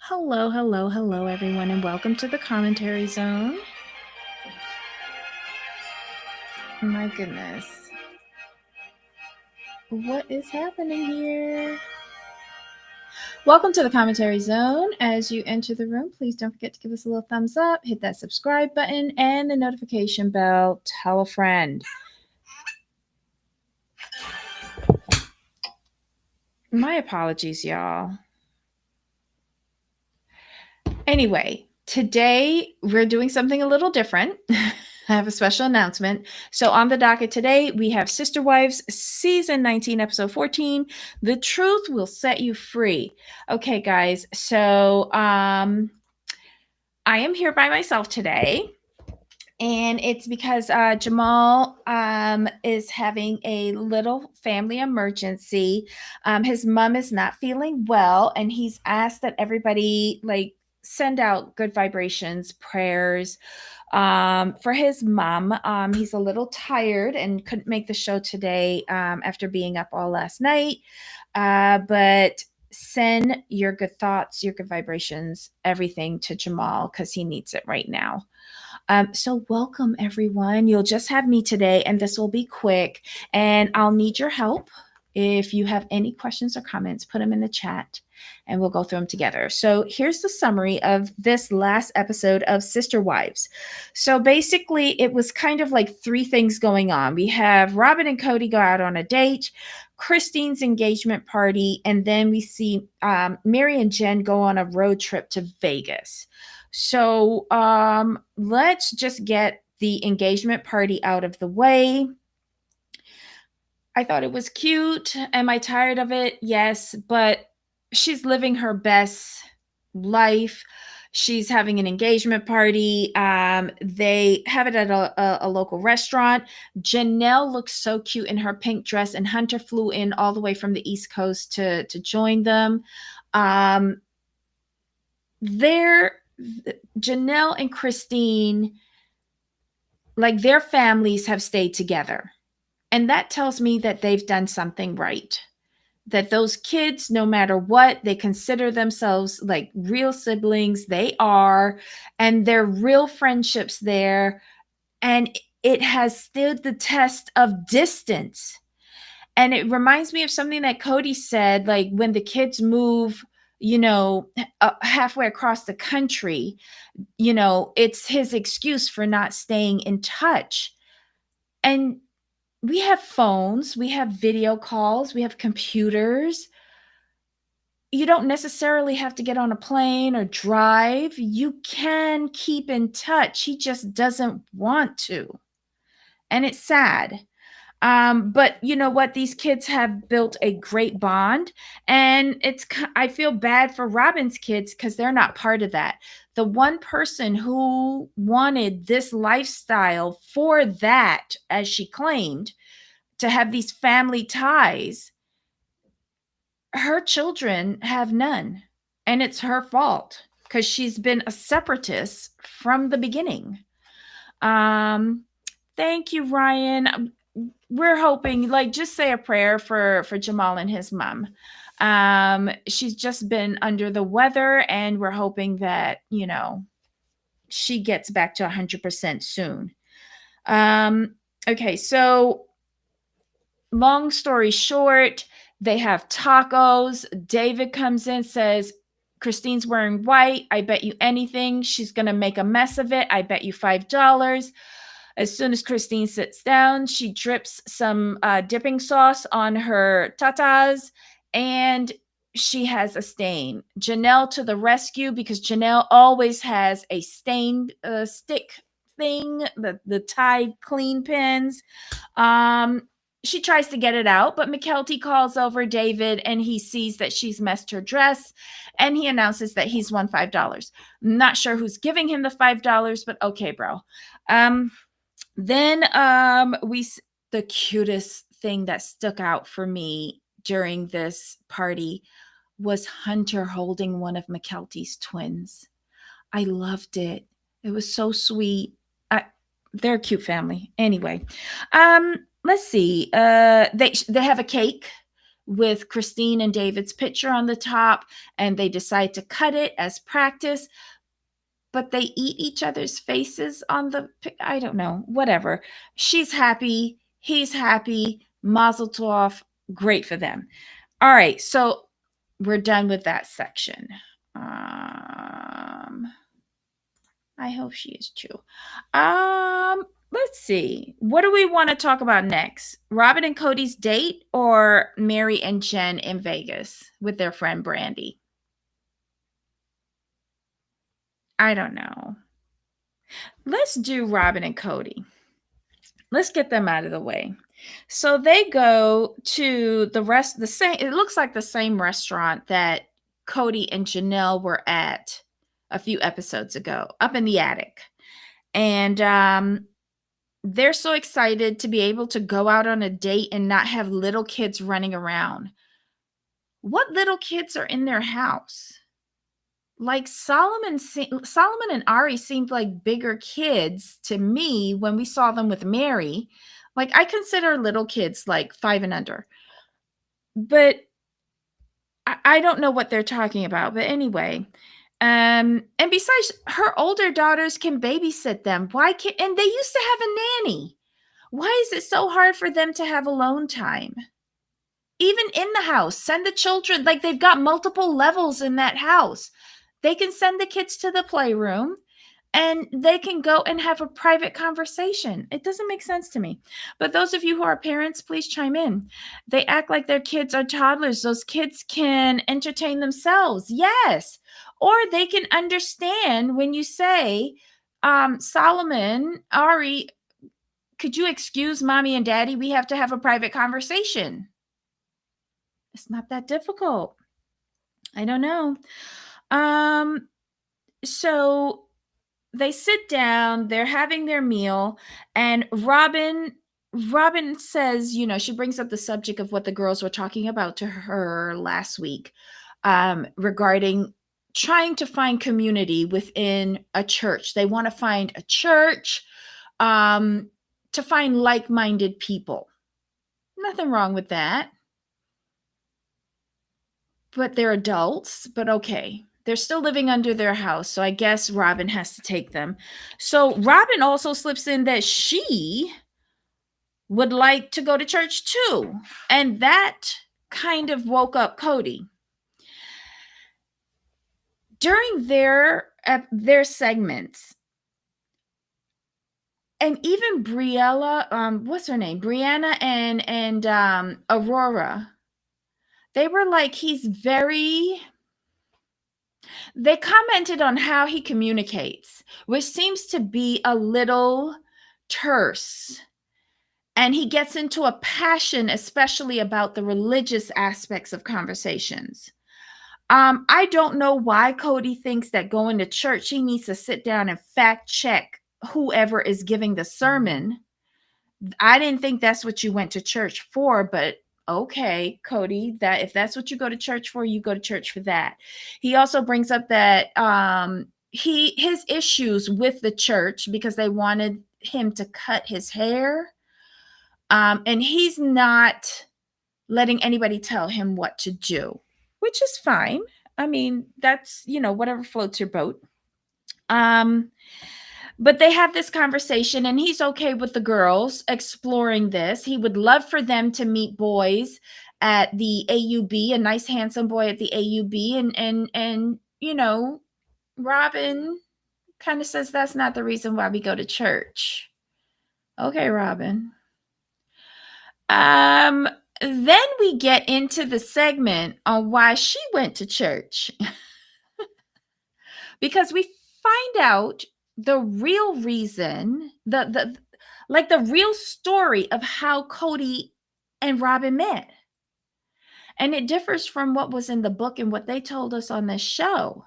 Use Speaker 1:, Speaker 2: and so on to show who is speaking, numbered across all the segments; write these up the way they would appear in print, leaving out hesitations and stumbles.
Speaker 1: Hello, hello, hello, everyone, and welcome to the commentary zone. My goodness. What is happening here? Welcome to the commentary zone. As you enter the room, please don't forget to give us a little thumbs up, hit that subscribe button, and the notification bell. Tell a friend. My apologies, y'all. Anyway, today we're doing something a little different. I have a special announcement. So on the docket today, we have Sister Wives season 19, episode 14. The truth will set you free. Okay, guys. So I am here by myself today. And it's because Jamal is having a little family emergency. His mom is not feeling well, and he's asked that everybody send out good vibrations, prayers for his mom. He's a little tired and couldn't make the show today after being up all last night. But send your good thoughts, your good vibrations, everything to Jamal because he needs it right now. So welcome everyone. You'll just have me today and this will be quick and I'll need your help. If you have any questions or comments, put them in the chat and we'll go through them together. So here's the summary of this last episode of Sister Wives. So basically it was kind of like three things going on. We have Robyn and Kody go out on a date, Christine's engagement party, and then we see Meri and Jen go on a road trip to Vegas. So let's just get the engagement party out of the way. I thought it was cute. Am I tired of it? Yes, but she's living her best life. She's having an engagement party. They have it at a local restaurant. Janelle looks so cute in her pink dress, and Hunter flew in all the way from the East Coast to join them. Janelle and Christine, like their families have stayed together. And that tells me that they've done something right. That those kids, no matter what, they consider themselves like real siblings. They are. And they're real friendships there. And it has stood the test of distance. And it reminds me of something that Kody said, like when the kids move, halfway across the country, it's his excuse for not staying in touch. And we have phones, we have video calls, we have computers. You don't necessarily have to get on a plane or drive. You can keep in touch. He just doesn't want to. And it's sad. But you know what? These kids have built a great bond, and I feel bad for Robyn's kids because they're not part of that. The one person who wanted this lifestyle for that, as she claimed, to have these family ties, her children have none, and it's her fault because she's been a separatist from the beginning. Thank you, Ryan. We're hoping, just say a prayer for Jamal and his mom. She's just been under the weather, and we're hoping that she gets back to 100% soon. Okay, so long story short, they have tacos. David comes in, says, Christine's wearing white. I bet you anything she's gonna make a mess of it. I bet you $5. As soon as Christine sits down, she drips some dipping sauce on her tatas, and she has a stain. Janelle to the rescue, because Janelle always has a stained stick thing, the Tide clean pins. She tries to get it out, but McKelty calls over David, and he sees that she's messed her dress, and he announces that he's won $5. Not sure who's giving him the $5, but okay, bro. Then the cutest thing that stuck out for me during this party was Hunter holding one of McKelty's twins. I loved it. It was so sweet. They're a cute family. Anyway, let's see. They have a cake. with Christine and David's picture on the top, and they decide to cut it as practice, but they eat each other's faces on the, I don't know, whatever. She's happy, he's happy, mazel tov, great for them. All right, so we're done with that section. I hope she is too. Let's see. What do we want to talk about next? Robyn and Kody's date, or Meri and Jen in Vegas with their friend Brandy? I don't know. Let's do Robyn and Kody. Let's get them out of the way. So they go to the same, it looks like the same restaurant that Kody and Janelle were at a few episodes ago, up in the attic. And they're so excited to be able to go out on a date and not have little kids running around. What little kids are in their house? Like Solomon and Ari seemed like bigger kids to me when we saw them with Meri. Like, I consider little kids like 5 and under. But I don't know what they're talking about. But anyway, and besides, her older daughters can babysit them. Why can't, and they used to have a nanny. Why is it so hard for them to have alone time? Even in the house, send the children, like they've got multiple levels in that house. They can send the kids to the playroom and they can go and have a private conversation. It doesn't make sense to me. But those of you who are parents, please chime in. They act like their kids are toddlers. Those kids can entertain themselves. Yes. Or they can understand when you say, Solomon, Ari, could you excuse mommy and daddy? We have to have a private conversation. It's not that difficult. I don't know. So they sit down, they're having their meal, and Robyn says, she brings up the subject of what the girls were talking about to her last week, regarding trying to find community within a church. They want to find a church, to find like-minded people. Nothing wrong with that. But they're adults, but okay. They're still living under their house, so I guess Robyn has to take them. So Robyn also slips in that she would like to go to church too. And that kind of woke up Kody. During their segments, and even what's her name? Brianna and Aurora, they were like, they commented on how he communicates, which seems to be a little terse. And he gets into a passion, especially about the religious aspects of conversations. I don't know why Kody thinks that going to church, he needs to sit down and fact check whoever is giving the sermon. I didn't think that's what you went to church for, but okay, Kody, that if that's what you go to church for, you go to church for that. He also brings up that his issues with the church because they wanted him to cut his hair. And he's not letting anybody tell him what to do, which is fine. I mean, that's, whatever floats your boat. But they have this conversation and he's okay with the girls exploring this. He would love for them to meet boys at the AUB, a nice handsome boy at the AUB. And Robyn kind of says that's not the reason why we go to church. Okay, Robyn. Then we get into the segment on why she went to church. Because we find out the real reason, the real story of how Kody and Robyn met. And it differs from what was in the book and what they told us on this show.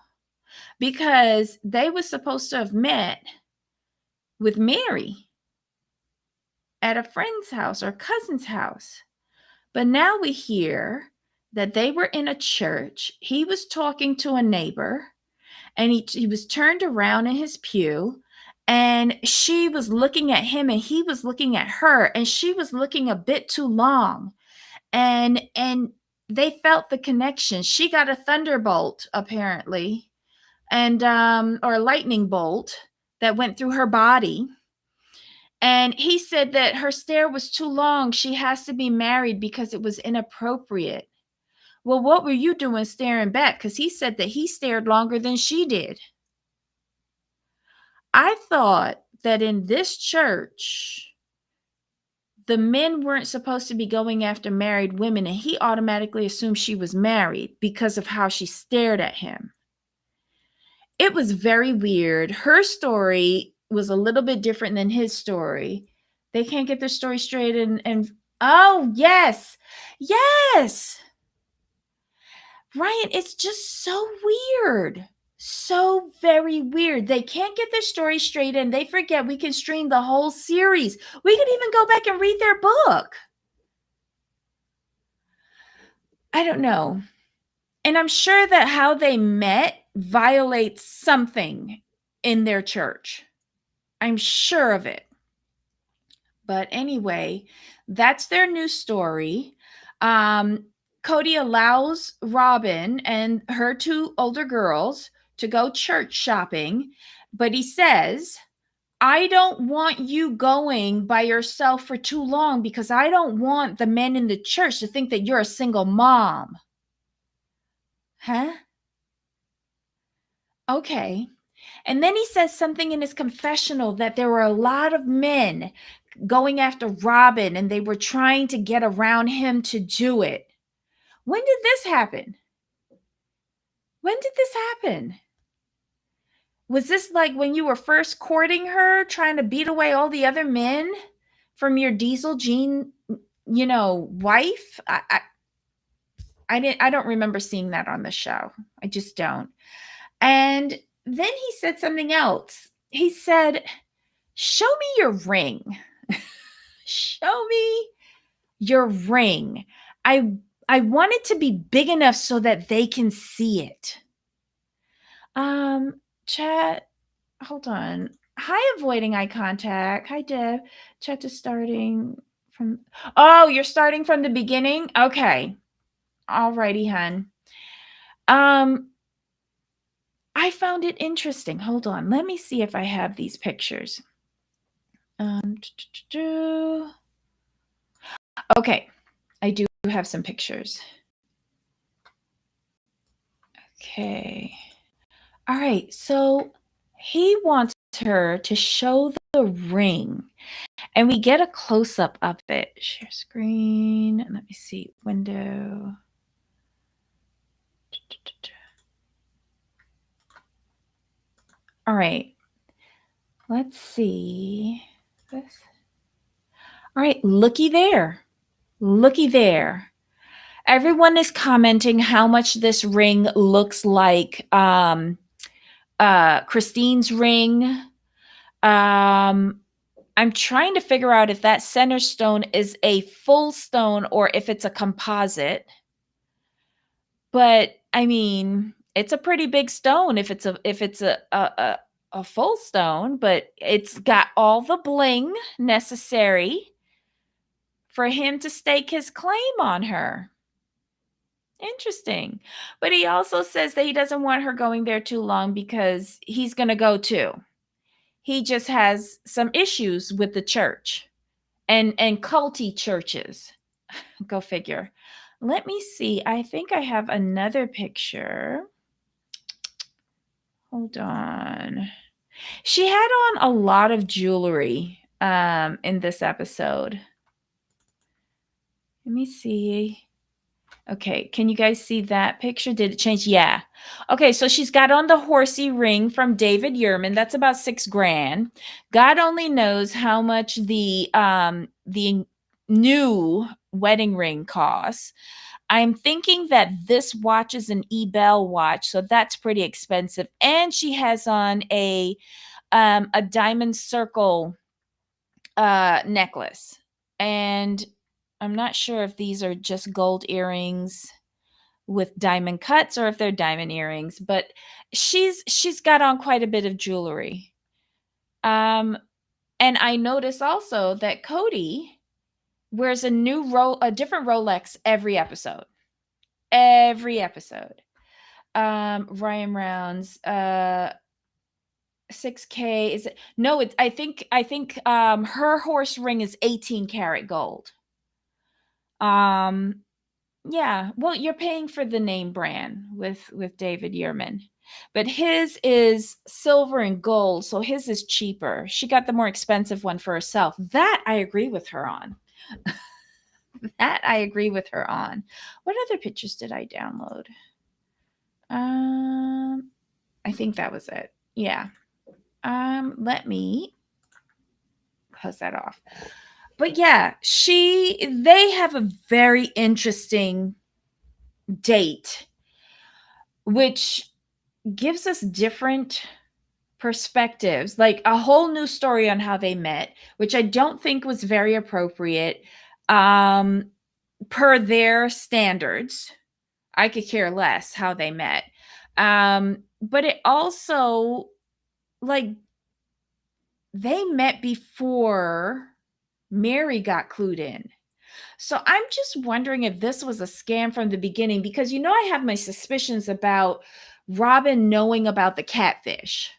Speaker 1: Because they were supposed to have met with Meri at a friend's house or cousin's house. But now we hear that they were in a church. He was talking to a neighbor and he was turned around in his pew and she was looking at him and he was looking at her and she was looking a bit too long. And they felt the connection. She got a thunderbolt, apparently, and or a lightning bolt that went through her body. And he said that her stare was too long. She has to be married because it was inappropriate. Well, what were you doing staring back? Because he said that he stared longer than she did. I thought that in this church, the men weren't supposed to be going after married women, and he automatically assumed she was married because of how she stared at him. It was very weird. Her story was a little bit different than his story. They can't get their story straight, and oh, yes. Yes. Ryan, it's just so weird. So very weird. They can't get their story straight, and they forget we can stream the whole series. We can even go back and read their book. I don't know. And I'm sure that how they met violates something in their church. I'm sure of it. But anyway, that's their new story. Kody allows Robyn and her two older girls to go church shopping, but he says, I don't want you going by yourself for too long because I don't want the men in the church to think that you're a single mom. Huh? Okay. And then he says something in his confessional that there were a lot of men going after Robyn and they were trying to get around him to do it. When did this happen? When did this happen? Was this like when you were first courting her, trying to beat away all the other men from your Diesel Jean, wife? I don't remember seeing that on the show. I just don't. And then he said something else. He said, show me your ring. Show me your ring. I want it to be big enough so that they can see it. Chat, hold on. Hi, avoiding eye contact. Hi, Deb. Chat is starting from. Oh, you're starting from the beginning? Okay. Alrighty, hun. I found it interesting. Hold on. Let me see if I have these pictures. Okay. I do have some pictures. Okay. All right. So he wants her to show the ring. And we get a close-up of it. Share screen. Let me see. Window. All right. Let's see this. All right. Looky there. Looky there. Everyone is commenting how much this ring looks like Christine's ring. I'm trying to figure out if that center stone is a full stone or if it's a composite. But I mean, it's a pretty big stone if it's a full stone, but it's got all the bling necessary for him to stake his claim on her. Interesting. But he also says that he doesn't want her going there too long because he's going to go too. He just has some issues with the church and culty churches. Go figure. Let me see. I think I have another picture. Hold on. She had on a lot of jewelry in this episode. Let me see. Okay, can you guys see that picture? Did it change? Yeah. Okay, so she's got on the horsey ring from David Yurman. That's about $6,000. God only knows how much the new wedding ring costs. I'm thinking that this watch is an Ebel watch, so that's pretty expensive. And she has on a diamond circle necklace. And I'm not sure if these are just gold earrings with diamond cuts or if they're diamond earrings, but she's got on quite a bit of jewelry. And I notice also that Kody wears a different Rolex every episode. every episode. Ryan Rounds, 6K is it? No, it's I think her horse ring is 18 karat gold. Um yeah, well, you're paying for the name brand with David Yurman. But his is silver and gold, so his is cheaper. She got the more expensive one for herself. That I agree with her on. That I agree with her on. What other pictures did I download? I think that was it. Yeah. Let me close that off. But yeah, they have a very interesting date, which gives us different perspectives, like a whole new story on how they met, which I don't think was very appropriate um, per their standards. I could care less how they met. But it also, like, they met before Meri got clued in. So I'm just wondering if this was a scam from the beginning, because I have my suspicions about Robyn knowing about the catfish.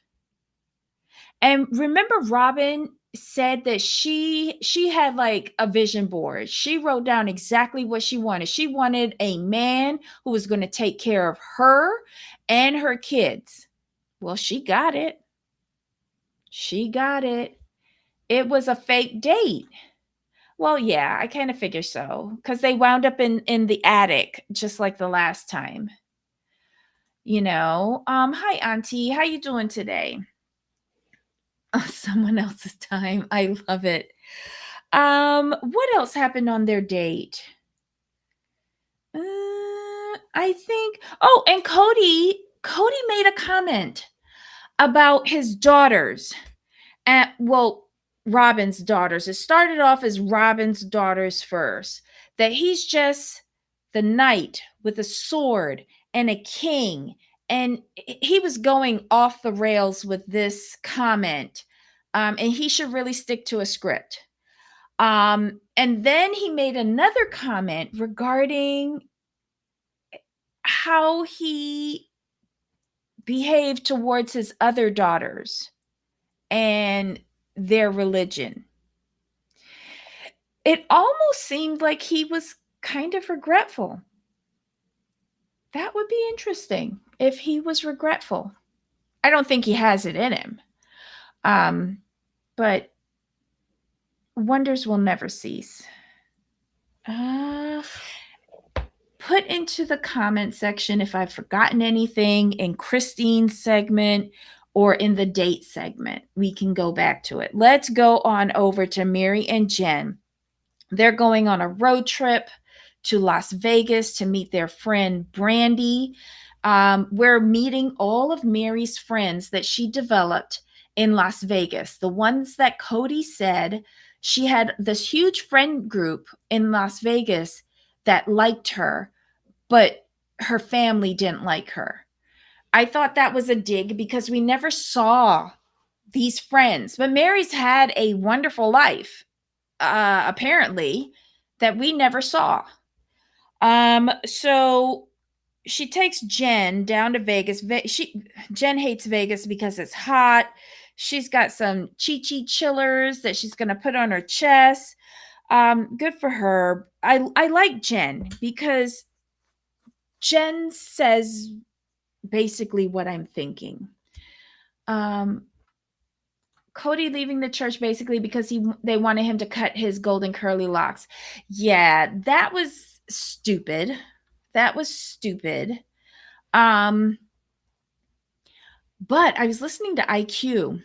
Speaker 1: And remember, Robyn said that she had like a vision board. She wrote down exactly what she wanted. She wanted a man who was going to take care of her and her kids. Well, she got it. She got it. It was a fake date. Well, yeah, I kind of figure so, because they wound up in the attic just like the last time. Hi Auntie, how you doing today? Oh, someone else's time. I love it. What else happened on their date? I think. Oh, and Kody made a comment about his daughters. Well, Robyn's daughters. It started off as Robyn's daughters first. That he's just the knight with a sword and a king. And he was going off the rails with this comment. And he should really stick to a script. And then he made another comment regarding how he behaved towards his other daughters and their religion. It almost seemed like he was kind of regretful. That would be interesting if he was regretful. I don't think he has it in him. But wonders will never cease. Put into the comment section if I've forgotten anything in Christine's segment or in the date segment. We can go back to it. Let's go on over to Meri and Jen. They're going on a road trip to Las Vegas to meet their friend Brandy. We're meeting all of Meri's friends that she developed in Las Vegas. The ones that Kody said she had this huge friend group in Las Vegas that liked her, but her family didn't like her. I thought that was a dig because we never saw these friends. But Meri's had a wonderful life, apparently, that we never saw. So she takes Jen down to Vegas. Jen hates Vegas because it's hot. She's got some chi-chi chillers that she's going to put on her chest. Good for her. I like Jen because Jen says basically what I'm thinking. Kody leaving the church basically because they wanted him to cut his golden curly locks. Yeah, that was stupid. That was stupid. But I was listening to IQ,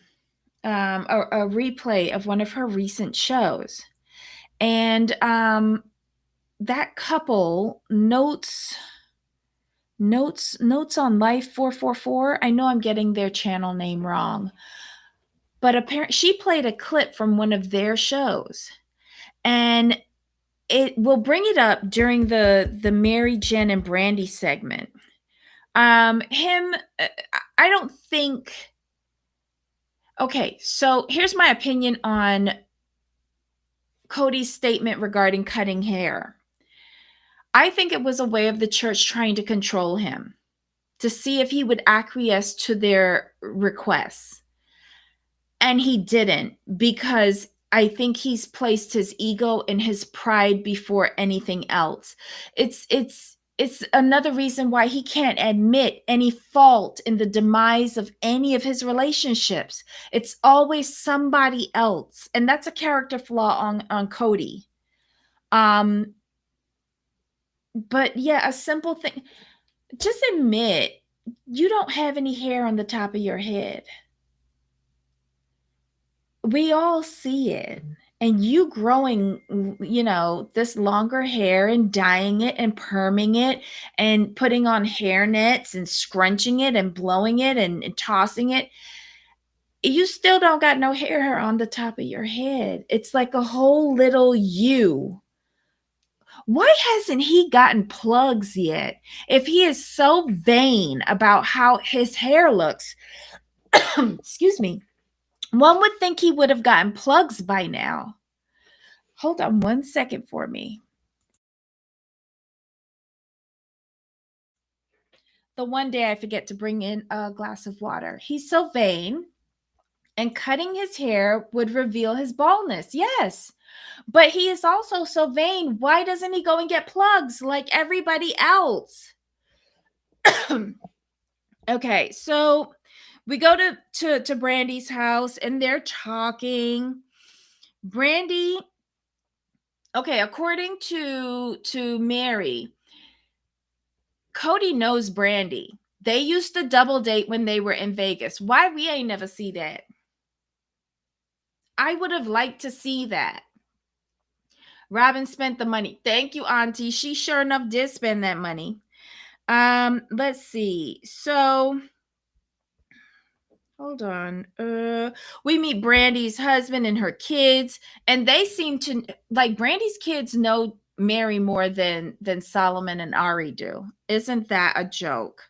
Speaker 1: a replay of one of her recent shows, and that couple notes on Life 444. I know I'm getting their channel name wrong, but apparently she played a clip from one of their shows, and it will bring it up during the Meri, Jen, and Brandy segment. I don't think. Okay, so here's my opinion on Kody's statement regarding cutting hair. I think it was a way of the church trying to control him, to see if he would acquiesce to their requests. And he didn't, because I think he's placed his ego and his pride before anything else. It's another reason why he can't admit any fault in the demise of any of his relationships. It's always somebody else, and that's a character flaw on Kody. Um, but yeah, a simple thing. Just admit you don't have any hair on the top of your head. We all see it. And you growing, this longer hair and dyeing it and perming it and putting on hair nets and scrunching it and blowing it and tossing it, you still don't got no hair on the top of your head. It's like a whole little you. Why hasn't he gotten plugs yet? If he is so vain about how his hair looks, excuse me, one would think he would have gotten plugs by now. Hold on 1 second for me. The one day I forget to bring in a glass of water. He's so vain, and cutting his hair would reveal his baldness. Yes. But he is also so vain. Why doesn't he go and get plugs like everybody else? Okay, so we go to Brandy's house and they're talking. Brandy, okay, according to Meri, Kody knows Brandy. They used to double date when they were in Vegas. Why we ain't never see that? I would have liked to see that. Robyn spent the money. Thank you, Auntie. She sure enough did spend that money. Let's see. So hold on. We meet Brandy's husband and her kids, and they seem to like Brandy's kids know Meri more than Solomon and Ari do. Isn't that a joke?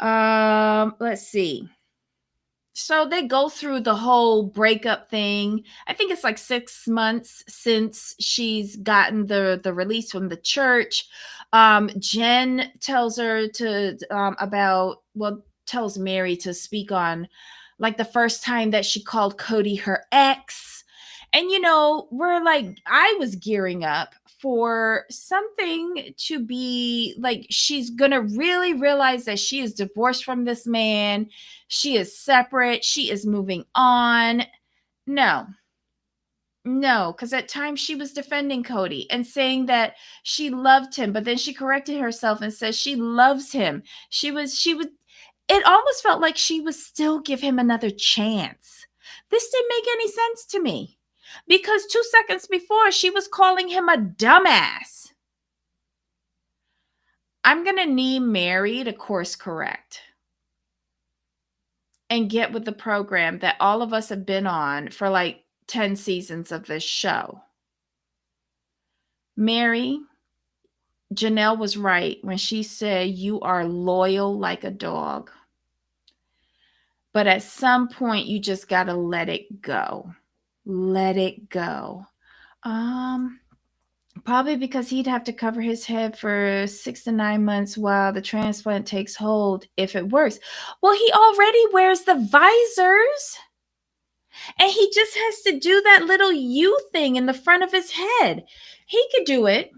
Speaker 1: Let's see. So they go through the whole breakup thing. I think it's like 6 months since she's gotten the release from the church. Jen tells her to tells Meri to speak on like the first time that she called Kody her ex. And we're like, I was gearing up for something to be like she's gonna really realize that she is divorced from this man. She is separate. She is moving on. No, no, because at times she was defending Kody and saying that she loved him, but then she corrected herself and says she loves him. It almost felt like she would still give him another chance. This didn't make any sense to me because 2 seconds before she was calling him a dumbass. I'm going to need Meri to course correct and get with the program that all of us have been on for like 10 seasons of this show. Meri, Janelle was right when she said you are loyal like a dog. But at some point, you just got to let it go. Let it go. Probably because he'd have to cover his head for 6 to 9 months while the transplant takes hold if it works. Well, he already wears the visors. And he just has to do that little U thing in the front of his head. He could do it.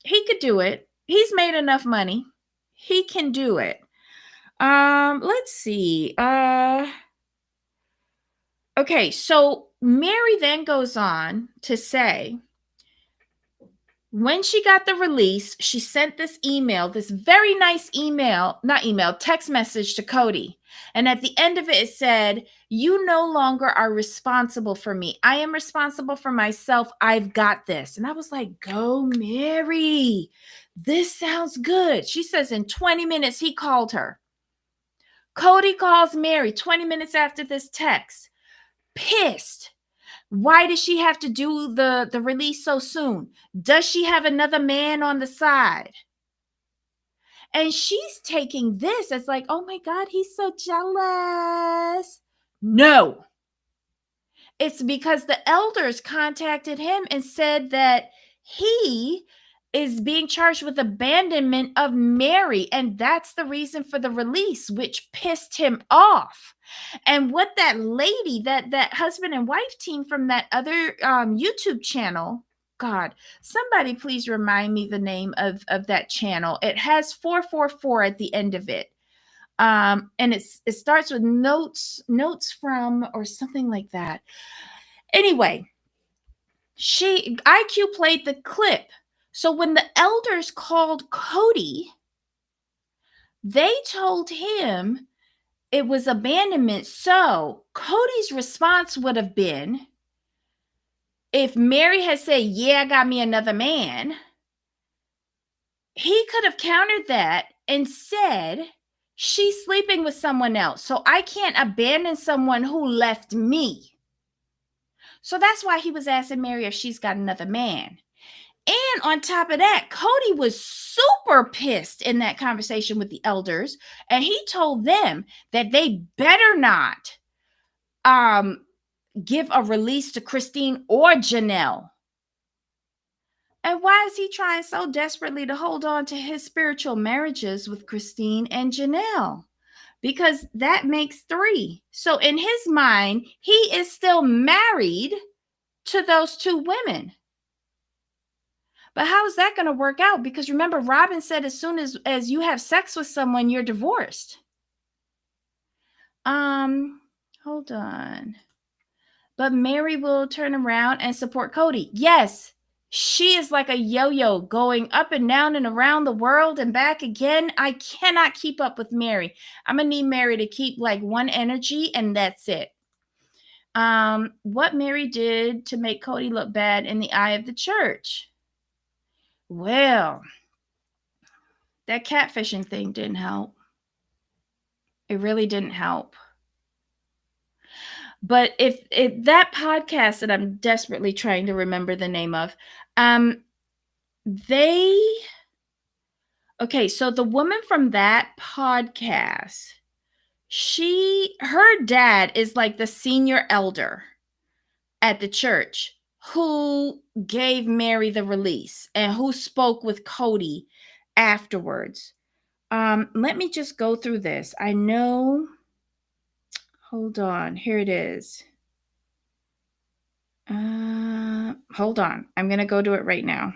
Speaker 1: He could do it. He's made enough money. He can do it. Let's see. Okay, so Meri then goes on to say, when she got the release, she sent this email, this very nice text message to Kody. And at the end of it, it said, you no longer are responsible for me. I am responsible for myself. I've got this. And I was like, go, Meri. This sounds good. She says in 20 minutes, he called her. Kody calls Meri 20 minutes after this text. Pissed. Why does she have to do the release so soon? Does she have another man on the side? And she's taking this as like, oh my God, he's so jealous. No. It's because the elders contacted him and said that he is being charged with abandonment of Meri, and that's the reason for the release, which pissed him off. And what that lady, that husband and wife team from that other YouTube channel, God, somebody please remind me the name of that channel. It has 444 at the end of it. And it starts with notes from, or something like that. Anyway, IQ played the clip. So when the elders called Kody, they told him it was abandonment. So Kody's response would have been, if Meri had said, yeah, I got me another man, he could have countered that and said, she's sleeping with someone else, so I can't abandon someone who left me. So that's why he was asking Meri if she's got another man. And on top of that, Kody was super pissed in that conversation with the elders, and he told them that they better not give a release to Christine or Janelle. And why is he trying so desperately to hold on to his spiritual marriages with Christine and Janelle? Because that makes 3. So in his mind, he is still married to those 2 women. But how is that going to work out? Because remember, Robyn said as soon as you have sex with someone, you're divorced. Hold on. But Meri will turn around and support Kody. Yes, she is like a yo-yo going up and down and around the world and back again. I cannot keep up with Meri. I'm going to need Meri to keep like one energy, and that's it. What Meri did to make Kody look bad in the eye of the church. Well, that catfishing thing didn't help. It really didn't help. But if that podcast that I'm desperately trying to remember the name of, so the woman from that podcast, her dad is like the senior elder at the church who gave Meri the release and who spoke with Kody afterwards. Let me just go through this. I know. Hold on. Here it is. Hold on. I'm going to go to it right now.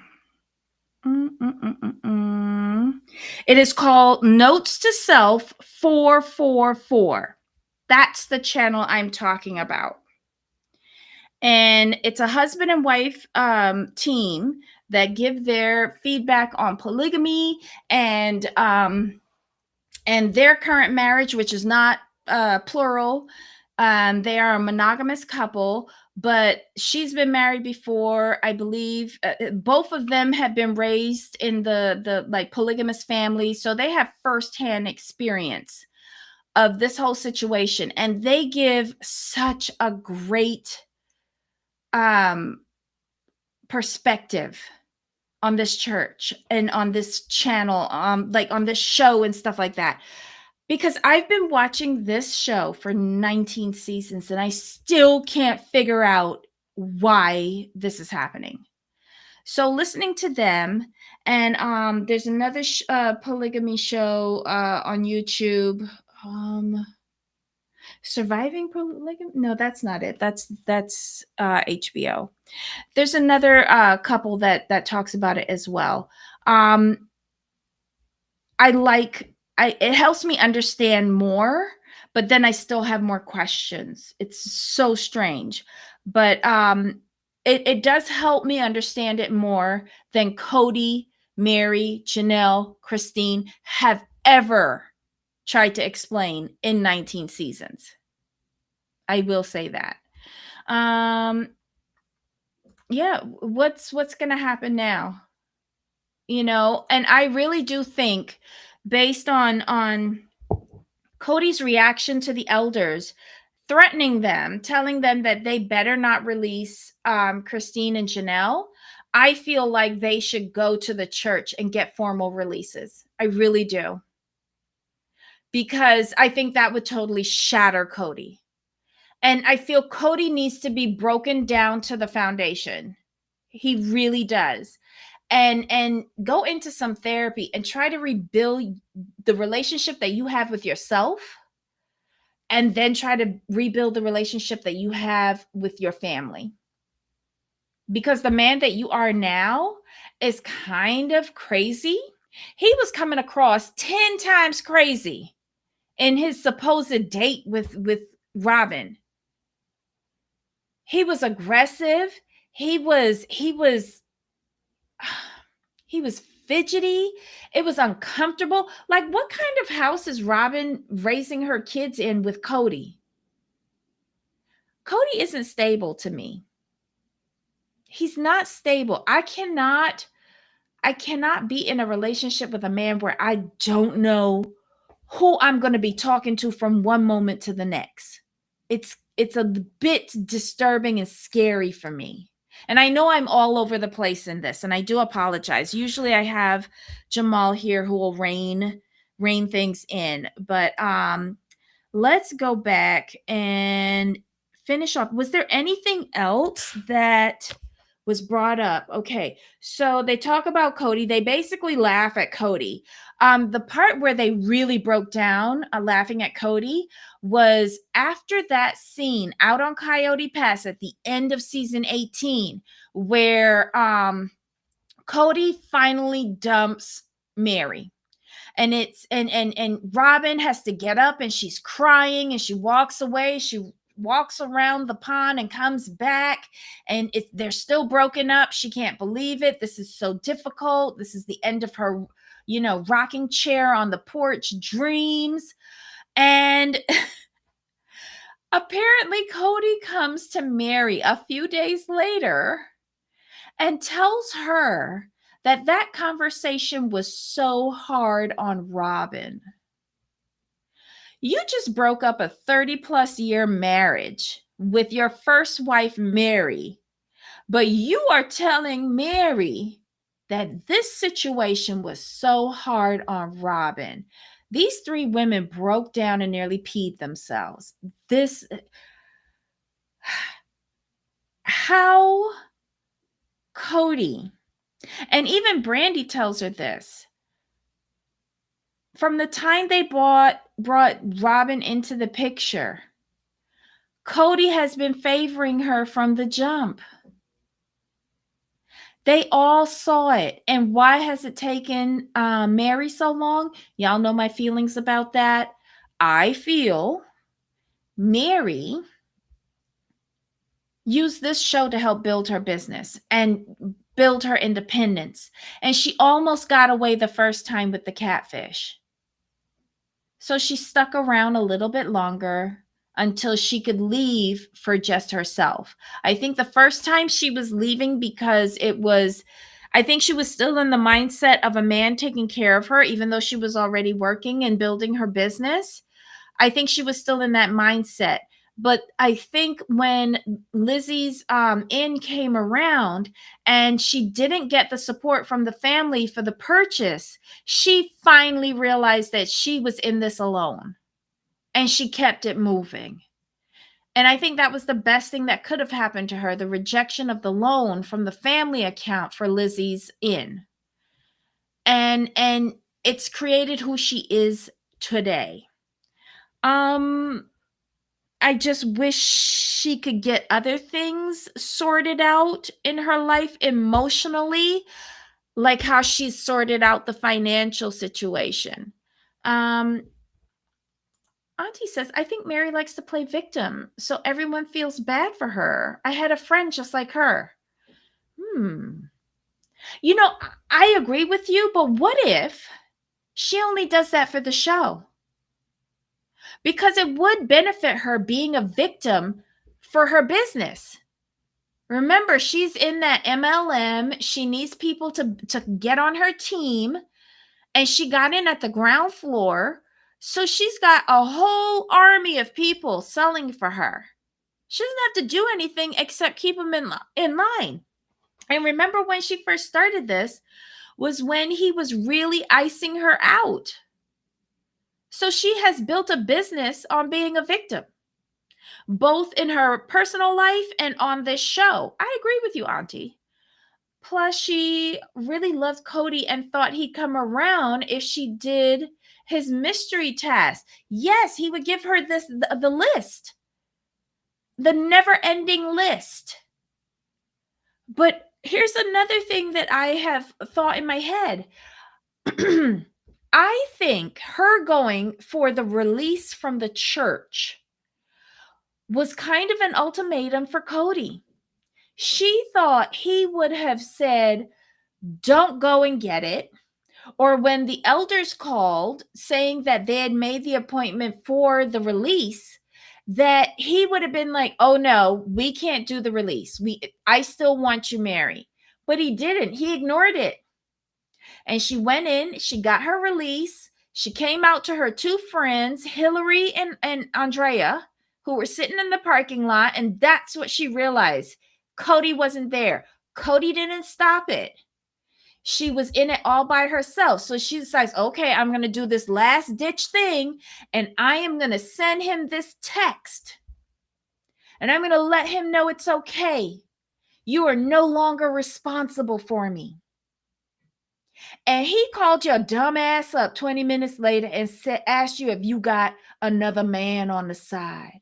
Speaker 1: It is called Notes to Self 444. That's the channel I'm talking about. And it's a husband and wife team that give their feedback on polygamy and their current marriage, which is not plural. They are a monogamous couple, but she's been married before, I believe. Both of them have been raised in the like polygamous family, so they have firsthand experience of this whole situation, and they give such a great perspective on this church and on this channel, like on this show and stuff like that. Because I've been watching this show for 19 seasons and I still can't figure out why this is happening. So listening to them, and there's another polygamy show on YouTube. Surviving polygamy? No, that's not it. That's HBO. There's another couple that talks about it as well. It helps me understand more, but then I still have more questions. It's so strange, but it does help me understand it more than Kody, Meri, Janelle, Christine have ever tried to explain in 19 seasons. I will say that. Yeah, what's going to happen now? You know, and I really do think, based on Kody's reaction to the elders, threatening them, telling them that they better not release Christine and Janelle, I feel like they should go to the church and get formal releases. I really do. Because I think that would totally shatter Kody. And I feel Kody needs to be broken down to the foundation. He really does. and go into some therapy and try to rebuild the relationship that you have with yourself, and then try to rebuild the relationship that you have with your family. Because the man that you are now is kind of crazy. He was coming across 10 times crazy in his supposed date with Robyn. He was aggressive. He was fidgety. It was uncomfortable. Like, what kind of house is Robyn raising her kids in with Kody? Kody isn't stable to me. He's not stable. I cannot be in a relationship with a man where I don't know who I'm going to be talking to from one moment to the next. It's a bit disturbing and scary for me. And I know I'm all over the place in this, and I do apologize. Usually I have Jamal here who will rein things in, but let's go back and finish off. Was there anything else that was brought up? Okay, so they talk about Kody. They basically laugh at Kody. The part where they really broke down laughing at Kody was after that scene out on Coyote Pass at the end of season 18, where Kody finally dumps Meri. And it's and Robyn has to get up, and she's crying, and she walks away. She walks around the pond and comes back, and they're still broken up. She can't believe it. This is so difficult. This is the end of her, rocking chair on the porch dreams. And apparently Kody comes to Meri a few days later and tells her that conversation was so hard on Robyn. You just broke up a 30+ year marriage with your first wife, Meri, but you are telling Meri that this situation was so hard on Robyn. These three women broke down and nearly peed themselves. How Kody, and even Brandy tells her this. From the time they brought Robyn into the picture, Kody has been favoring her from the jump. They all saw it. And why has it taken Meri so long? Y'all know my feelings about that. I feel Meri used this show to help build her business and build her independence. And she almost got away the first time with the catfish. So she stuck around a little bit longer until she could leave for just herself. I think the first time she was leaving because I think she was still in the mindset of a man taking care of her, even though she was already working and building her business. I think she was still in that mindset. But I think when Lizzie's end came around and she didn't get the support from the family for the purchase, she finally realized that she was in this alone, and she kept it moving. And I think that was the best thing that could have happened to her, the rejection of the loan from the family account for Lizzie's inn. And it's created who she is today. I just wish she could get other things sorted out in her life emotionally, like how she's sorted out the financial situation. Auntie says, I think Meri likes to play victim, so everyone feels bad for her. I had a friend just like her. I agree with you, but what if she only does that for the show? Because it would benefit her being a victim for her business. Remember, she's in that MLM. She needs people to get on her team, and she got in at the ground floor. So she's got a whole army of people selling for her. She doesn't have to do anything except keep them in line. And remember, when she first started this was when he was really icing her out. So she has built a business on being a victim, both in her personal life and on this show. I agree with you, Auntie. Plus, she really loved Kody and thought he'd come around if she did his mystery task. Yes, he would give her the list, the never-ending list. But here's another thing that I have thought in my head. I think her going for the release from the church was kind of an ultimatum for Kody. She thought he would have said, don't go and get it. Or when the elders called saying that they had made the appointment for the release, that he would have been like, oh no, we can't do the release. I still want you, Meri. But he didn't. He ignored it. And she went in, she got her release. She came out to her two friends, Hillary and Andrea, who were sitting in the parking lot. And that's what she realized. Kody wasn't there. Kody didn't stop it. She was in it all by herself. So she decides, okay, I'm going to do this last ditch thing. And I am going to send him this text. And I'm going to let him know it's okay. You are no longer responsible for me. And he called your dumb ass up 20 minutes later and asked you if you got another man on the side.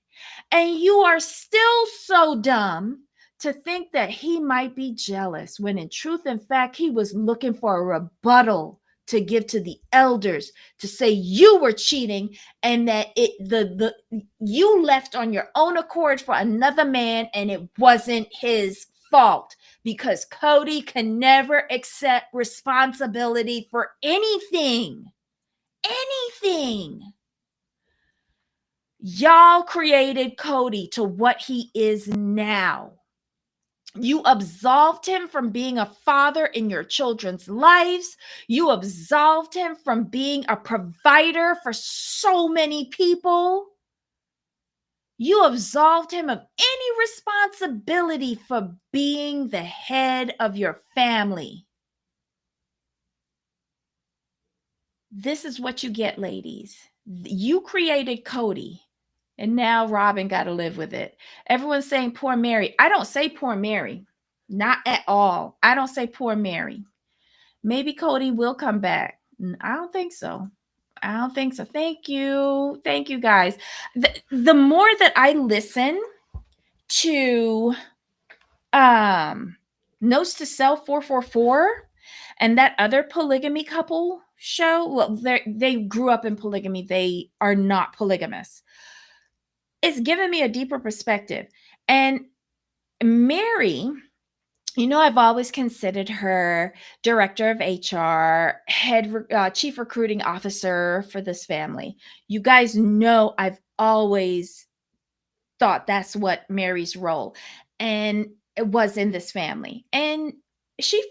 Speaker 1: And you are still so dumb to think that he might be jealous, when in truth, in fact, he was looking for a rebuttal to give to the elders to say you were cheating and that you left on your own accord for another man and it wasn't his fault, because Kody can never accept responsibility for anything. Anything. Y'all created Kody to what he is now. You absolved him from being a father in your children's lives. You absolved him from being a provider for so many people. You absolved him of any responsibility for being the head of your family. This is what you get, ladies. You created Kody, and now Robyn got to live with it. Everyone's saying poor Meri. I don't say poor Meri. Not at all. I don't say poor Meri. Maybe Kody will come back. I don't think so. I don't think so. Thank you. Thank you, guys. The more that I listen to Notes to Self 444 and that other polygamy couple show, well, they grew up in polygamy. They are not polygamous. It's given me a deeper perspective. And Meri, you know, I've always considered her director of HR, chief recruiting officer for this family. You guys know I've always thought that's what Meri's role and it was in this family. And she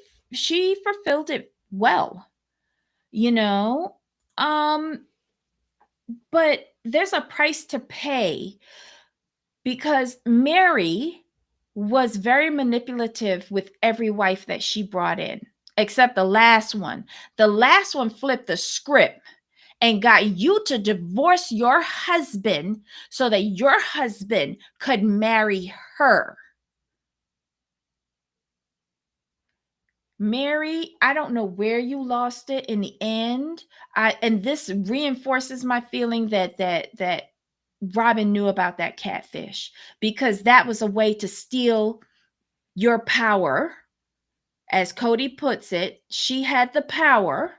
Speaker 1: fulfilled it well, you know. But there's a price to pay, because Meri was very manipulative with every wife that she brought in, except the last one. The last one flipped the script and got you to divorce your husband so that your husband could marry her. Meri, I don't know where you lost it in the end. And this reinforces my feeling that Robyn knew about that catfish, because that was a way to steal your power. As Kody puts it, she had the power.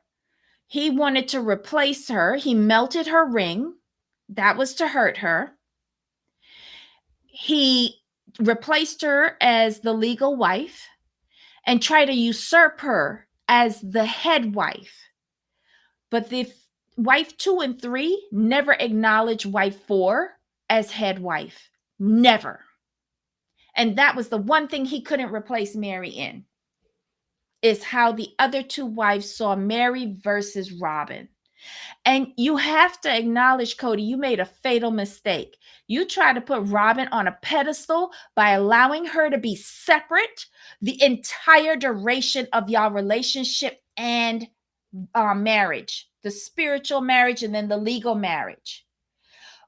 Speaker 1: He wanted to replace her. He melted her ring. That was to hurt her. He replaced her as the legal wife and tried to usurp her as the head wife. But the wife 2 and 3 never acknowledged wife 4 as head wife. Never. And that was the one thing he couldn't replace Meri in, is how the other 2 wives saw Meri versus Robyn. And you have to acknowledge, Kody, you made a fatal mistake. You tried to put Robyn on a pedestal by allowing her to be separate the entire duration of your relationship and marriage, the spiritual marriage and then the legal marriage.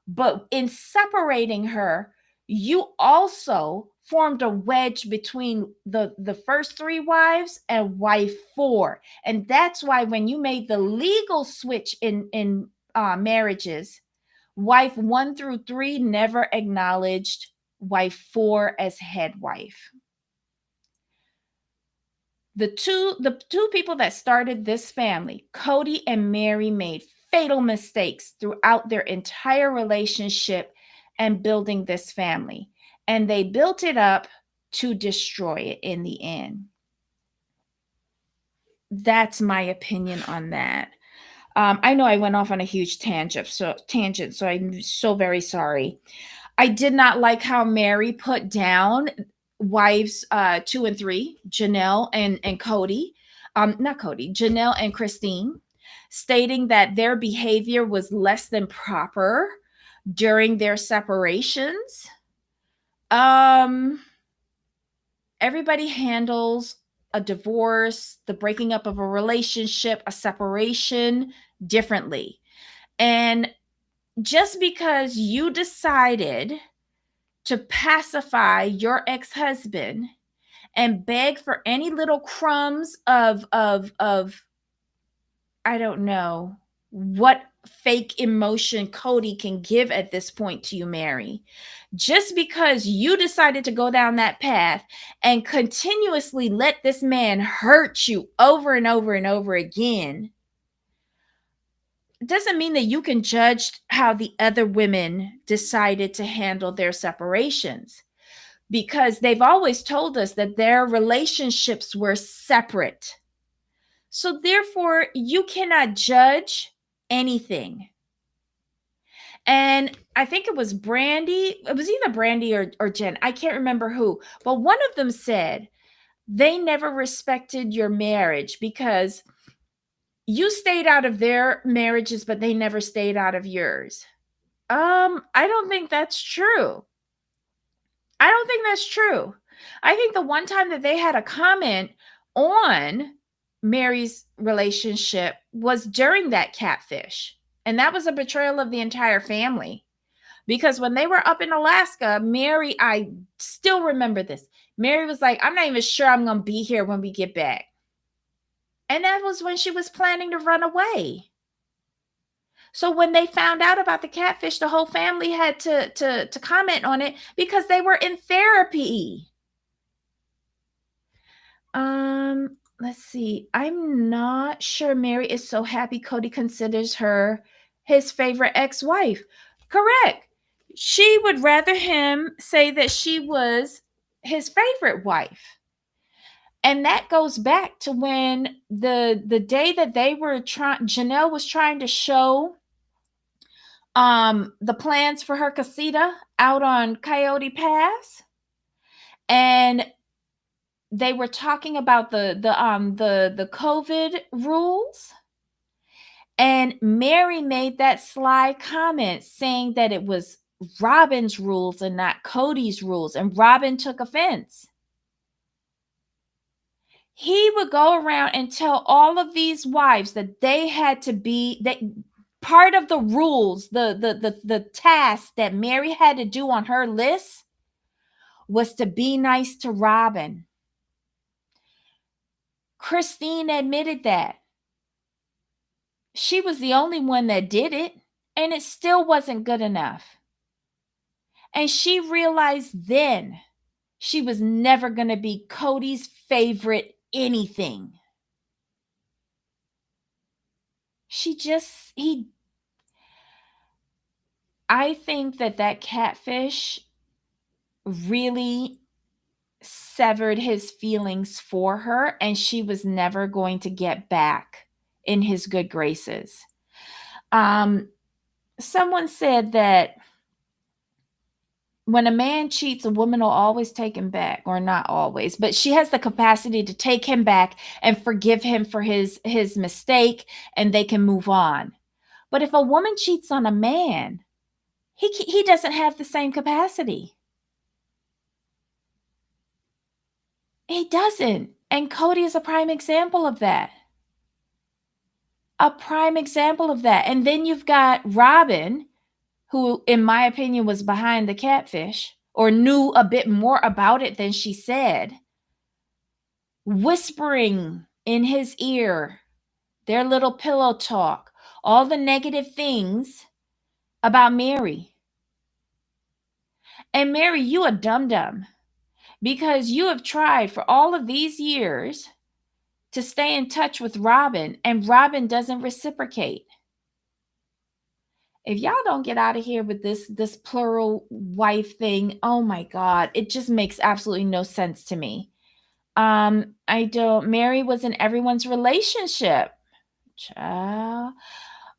Speaker 1: But in separating her, you also formed a wedge between the first three wives and wife four. And that's why when you made the legal switch in marriages, wife one through three never acknowledged wife four as head wife. The two people that started this family, Kody and Meri, made fatal mistakes throughout their entire relationship and building this family. And they built it up to destroy it in the end. That's my opinion on that. I know I went off on a huge tangent, so I'm so very sorry. I did not like how Meri put down wives 2 and 3, Janelle and Kody. Not Kody, Janelle and Christine, stating that their behavior was less than proper during their separations. Everybody handles a divorce, the breaking up of a relationship, a separation differently. And just because you decided to pacify your ex-husband and beg for any little crumbs of I don't know what fake emotion Kody can give at this point to you, Meri. Just because you decided to go down that path and continuously let this man hurt you over and over and over again, doesn't mean that you can judge how the other women decided to handle their separations, because they've always told us that their relationships were separate. So therefore, you cannot judge anything. And I think it was Brandy. It was either Brandy or Jen. I can't remember who. But one of them said they never respected your marriage because you stayed out of their marriages, but they never stayed out of yours. I don't think that's true. I don't think that's true. I think the one time that they had a comment on Meri's relationship was during that catfish. And that was a betrayal of the entire family. Because when they were up in Alaska, Meri, I still remember this. Meri was like, I'm not even sure I'm going to be here when we get back. And that was when she was planning to run away. So when they found out about the catfish, the whole family had to comment on it because they were in therapy. Let's see. I'm not sure Meri is so happy Kody considers her his favorite ex-wife. Correct. She would rather him say that she was his favorite wife. And that goes back to when the day that they were Janelle was trying to show the plans for her casita out on Coyote Pass, and they were talking about the COVID rules, and Meri made that sly comment saying that it was Robyn's rules and not Kody's rules, and Robyn took offense. He would go around and tell all of these wives that they had to be that part of the rules, the task that Meri had to do on her list was to be nice to Robyn. Christine admitted that. She was the only one that did it, and it still wasn't good enough. And she realized then she was never going to be Kody's favorite anything. I think that catfish really severed his feelings for her, and she was never going to get back in his good graces. Someone said that when a man cheats, a woman will always take him back, or not always, but she has the capacity to take him back and forgive him for his mistake, and they can move on. But if a woman cheats on a man, he doesn't have the same capacity. He doesn't. And Kody is a prime example of that. A prime example of that. And then you've got Robyn, who, in my opinion, was behind the catfish. or knew a bit more about it than she said, whispering in his ear their little pillow talk, all the negative things about Meri. And Meri, you a dum-dum, because you have tried for all of these years to stay in touch with Robyn, and Robyn doesn't reciprocate. If y'all don't get out of here with this plural wife thing, oh my God, it just makes absolutely no sense to me. I don't. Meri was in everyone's relationship. Child.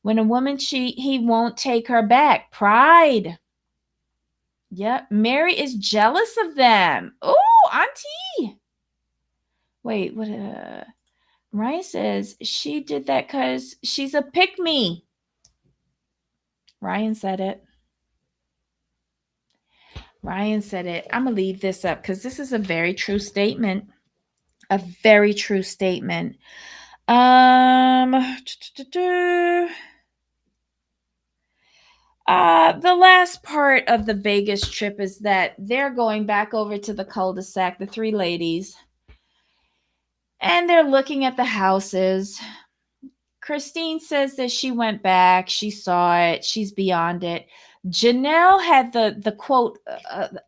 Speaker 1: When a woman cheat, he won't take her back. Pride. Yep. Meri is jealous of them. Oh, auntie. Wait, what? Ryan says she did that because she's a pick-me. Ryan said it. Ryan said it. I'm going to leave this up because this is a very true statement. A very true statement. The last part of the Vegas trip is that they're going back over to the cul-de-sac, the three ladies, and they're looking at the houses. Christine says that she went back, she saw it, she's beyond it. Janelle had the quote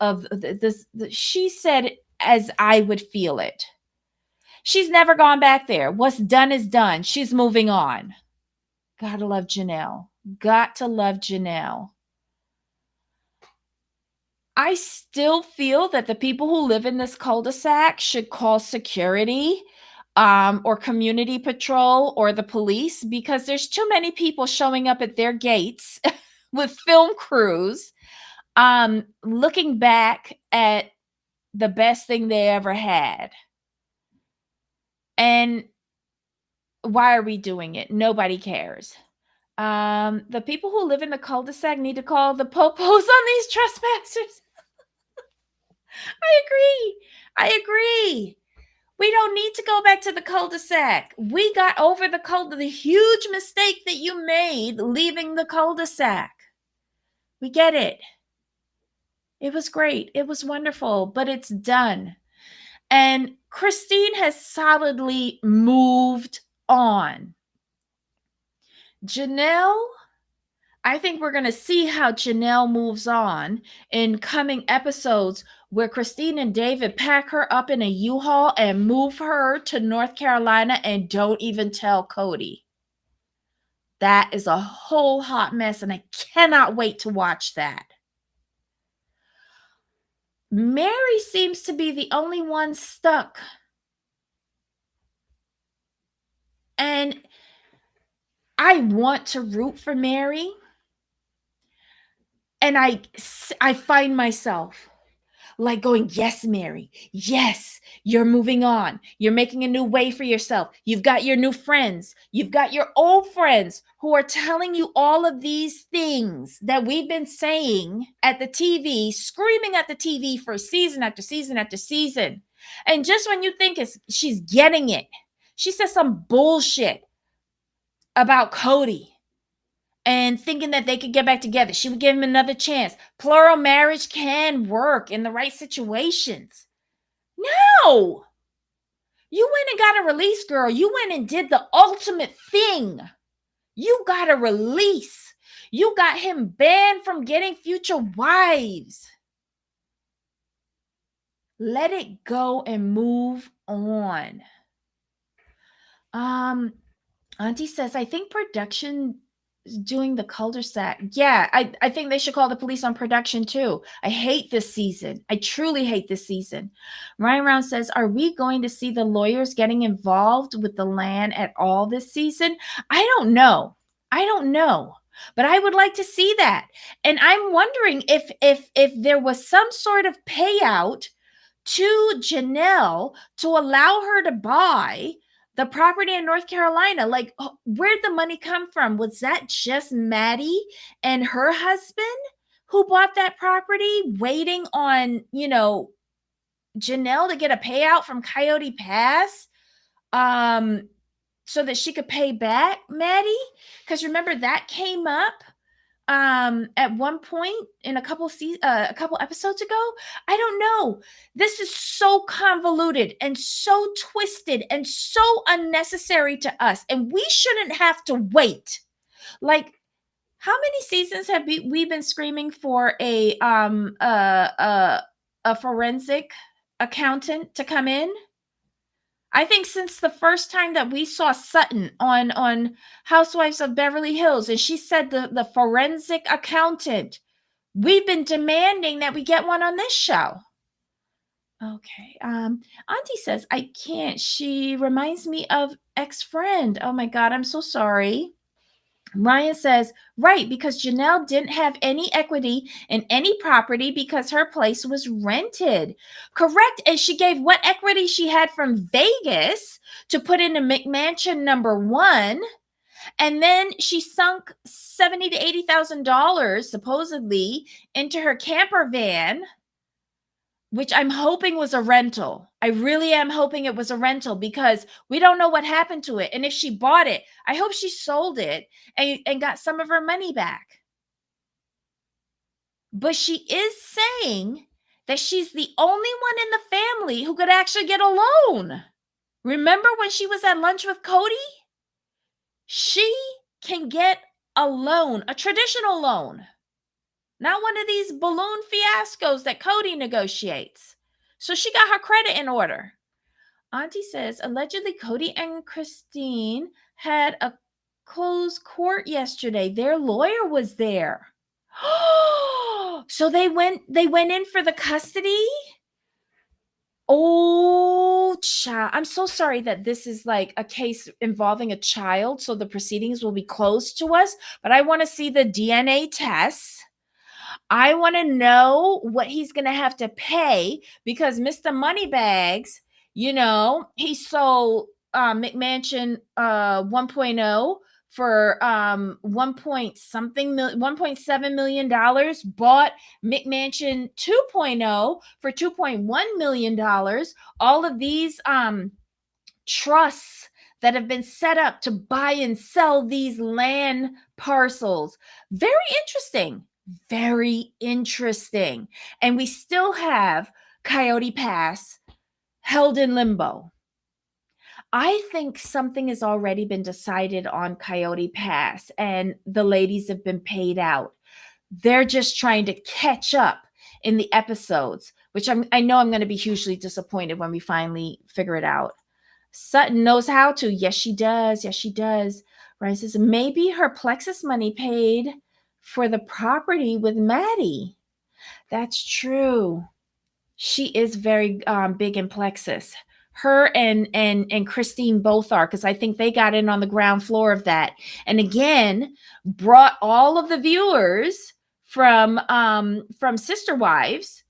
Speaker 1: of this. She said, "As I would feel it." She's never gone back there. What's done is done. She's moving on. Gotta love Janelle. Got to love Janelle. I still feel that the people who live in this cul-de-sac should call security or community patrol or the police, because there's too many people showing up at their gates with film crews looking back at the best thing they ever had. And why are we doing it? Nobody cares. The people who live in the cul-de-sac need to call the popos on these trespassers. I agree. We don't need to go back to the cul-de-sac. We got over the huge mistake that you made leaving the cul-de-sac. We get it. It was great. It was wonderful, but it's done. And Christine has solidly moved on. Janelle, I think we're going to see how Janelle moves on in coming episodes, where Christine and David pack her up in a U-Haul and move her to North Carolina and don't even tell Kody. That is a whole hot mess, and I cannot wait to watch that. Meri seems to be the only one stuck. And I want to root for Meri. And I find myself like going, yes, Meri, yes, you're moving on. You're making a new way for yourself. You've got your new friends. You've got your old friends who are telling you all of these things that we've been saying at the TV, screaming at the TV for season after season after season. And just when you think she's getting it, she says some bullshit about Kody and thinking that they could get back together. She would give him another chance. Plural marriage can work in the right situations. No! You went and got a release, girl. You went and did the ultimate thing. You got a release. You got him banned from getting future wives. Let it go and move on. Auntie says, I think production doing the cul-de-sac. Yeah, I think they should call the police on production too. I hate this season. I truly hate this season. Ryan Round says, are we going to see the lawyers getting involved with the land at all this season? I don't know. But I would like to see that. And I'm wondering if there was some sort of payout to Janelle to allow her to buy the property in North Carolina. Like, where'd the money come from? Was that just Maddie and her husband who bought that property, waiting on, Janelle to get a payout from Coyote Pass, so that she could pay back Maddie? Because remember, that came up at one point in a couple episodes ago. I don't know. This is so convoluted and so twisted and so unnecessary to us, and we shouldn't have to wait. Like, how many seasons have we been screaming for a forensic accountant to come in? I think since the first time that we saw Sutton on Housewives of Beverly Hills, and she said the forensic accountant, we've been demanding that we get one on this show. Okay. Auntie says I can't. She reminds me of ex-friend. Oh my God, I'm so sorry. Ryan says, right, because Janelle didn't have any equity in any property because her place was rented. Correct. And she gave what equity she had from Vegas to put into McMansion number one. And then she sunk $70,000 to $80,000 supposedly into her camper van, which I'm hoping was a rental. I really am hoping it was a rental because we don't know what happened to it. And if she bought it, I hope she sold it and got some of her money back. But she is saying that she's the only one in the family who could actually get a loan. Remember when she was at lunch with Kody? She can get a loan, a traditional loan. Not one of these balloon fiascos that Kody negotiates. So she got her credit in order. Auntie says, allegedly Kody and Christine had a closed court yesterday. Their lawyer was there. So they went in for the custody? Oh, child. I'm so sorry that this is like a case involving a child, so the proceedings will be closed to us, but I want to see the DNA tests. I want to know what he's going to have to pay because Mr. Moneybags, he sold McMansion 1.0 for 1.7 million dollars, bought McMansion 2.0 for 2.1 million dollars. All of these trusts that have been set up to buy and sell these land parcels. Very interesting. Very interesting. And we still have Coyote Pass held in limbo. I think something has already been decided on Coyote Pass and the ladies have been paid out. They're just trying to catch up in the episodes, which I know I'm going to be hugely disappointed when we finally figure it out. Sutton knows how to. Yes, she does. Yes, she does. Ryan says, maybe her Plexus money paid for the property with Maddie. That's true. She is very big in Plexus. Her and Christine both are, because I think they got in on the ground floor of that. And again, brought all of the viewers from Sister Wives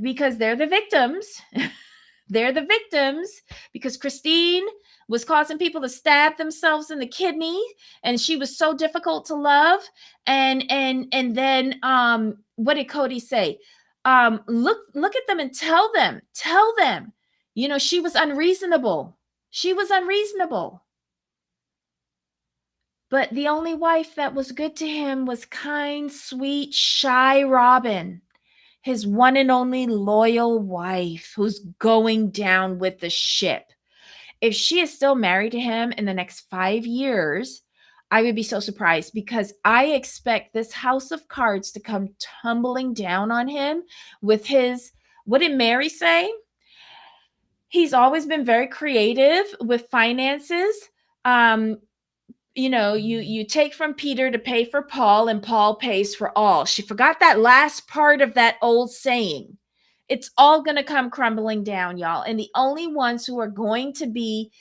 Speaker 1: because they're the victims. They're the victims because Christine was causing people to stab themselves in the kidney, and she was so difficult to love. And then what did Kody say? Look at them and tell them, she was unreasonable. She was unreasonable. But the only wife that was good to him was kind, sweet, shy Robyn, his one and only loyal wife who's going down with the ship. If she is still married to him in the next 5 years, I would be so surprised because I expect this house of cards to come tumbling down on him with his, what did Meri say? He's always been very creative with finances. You take from Peter to pay for Paul, and Paul pays for all. She forgot that last part of that old saying. It's all going to come crumbling down, y'all. And the only ones who are going to be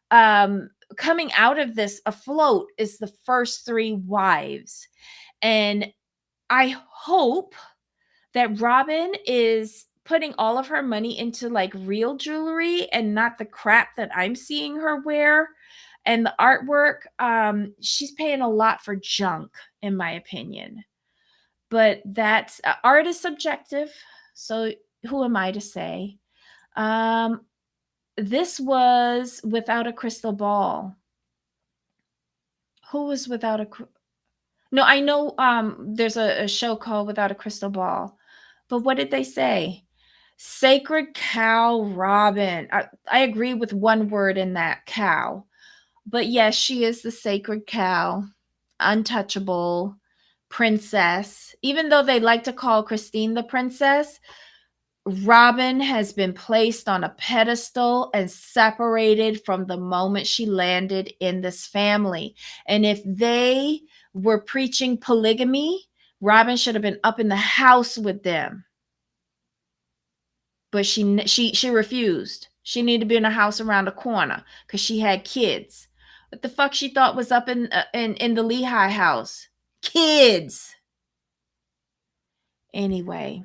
Speaker 1: coming out of this afloat is the first 3 wives. And I hope that Robyn is putting all of her money into like real jewelry and not the crap that I'm seeing her wear. And the artwork, she's paying a lot for junk, in my opinion. But that's art is subjective. So who am I to say? This was without a crystal ball. Who was without a? No, I know there's a show called Without a Crystal Ball. But what did they say? Sacred cow Robyn. I agree with one word in that, cow. But yes, she is the sacred cow, untouchable princess. Even though they like to call Christine the princess, Robyn has been placed on a pedestal and separated from the moment she landed in this family. And if they were preaching polygamy, Robyn should have been up in the house with them. But she refused. She needed to be in a house around the corner because she had kids. What the fuck she thought was up in the Lehigh house? Kids. Anyway,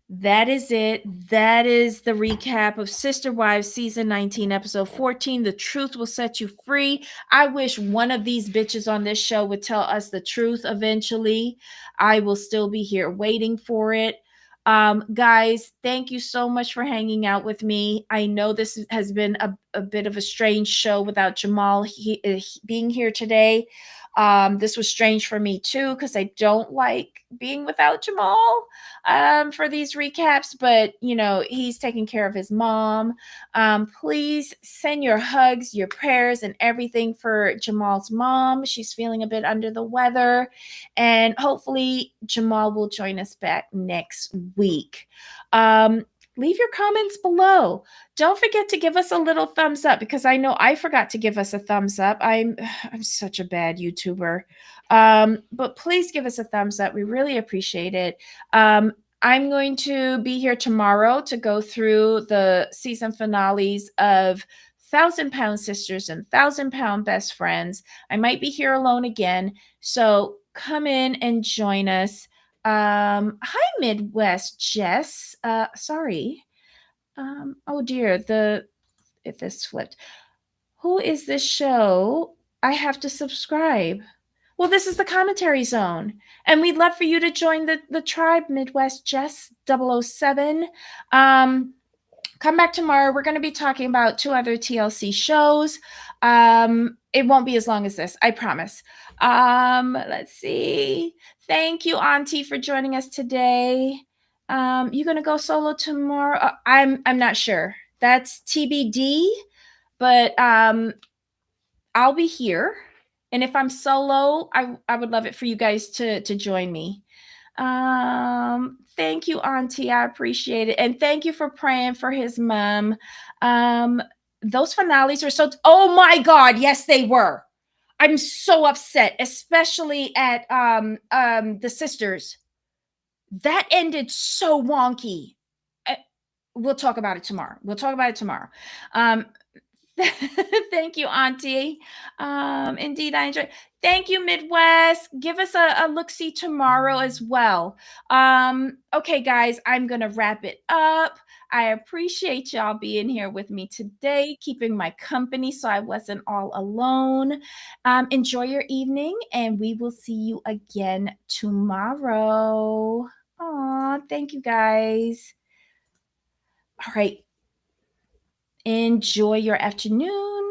Speaker 1: that is it. That is the recap of Sister Wives season 19, episode 14. The truth will set you free. I wish one of these bitches on this show would tell us the truth eventually. I will still be here waiting for it. Guys, thank you so much for hanging out with me. I know this has been a bit of a strange show without Jamal being here today. This was strange for me too because I don't like being without Jamal for these recaps, but you know, he's taking care of his mom. Please send your hugs, your prayers, and everything for Jamal's mom. She's feeling a bit under the weather, and hopefully, Jamal will join us back next week. Leave your comments below. Don't forget to give us a little thumbs up because I know I forgot to give us a thumbs up. I'm such a bad YouTuber. But please give us a thumbs up. We really appreciate it. I'm going to be here tomorrow to go through the season finales of Thousand Pound Sisters and Thousand Pound Best Friends. I might be here alone again, so come in and join us. Hi, Midwest Jess. Sorry. Oh dear, if this flipped. Who is this show? I have to subscribe. Well, this is the commentary zone. And we'd love for you to join the tribe, Midwest Jess 007. Come back tomorrow. We're going to be talking about 2 other TLC shows. It won't be as long as this, I promise. Let's see. Thank you, Auntie, for joining us today. You gonna go solo tomorrow? I'm not sure. That's TBD. But I'll be here. And if I'm solo, I would love it for you guys to join me. Thank you, Auntie. I appreciate it. And thank you for praying for his mom. Those finales are so, oh my God, yes, they were. I'm so upset, especially at the sisters. That ended so wonky. We'll talk about it tomorrow. Thank you, Auntie. Indeed, I enjoy. Thank you, Midwest. Give us a look-see tomorrow as well. Okay, guys, I'm gonna wrap it up. I appreciate y'all being here with me today, keeping my company so I wasn't all alone. Enjoy your evening, and we will see you again tomorrow. Aw, thank you, guys. All right. Enjoy your afternoon.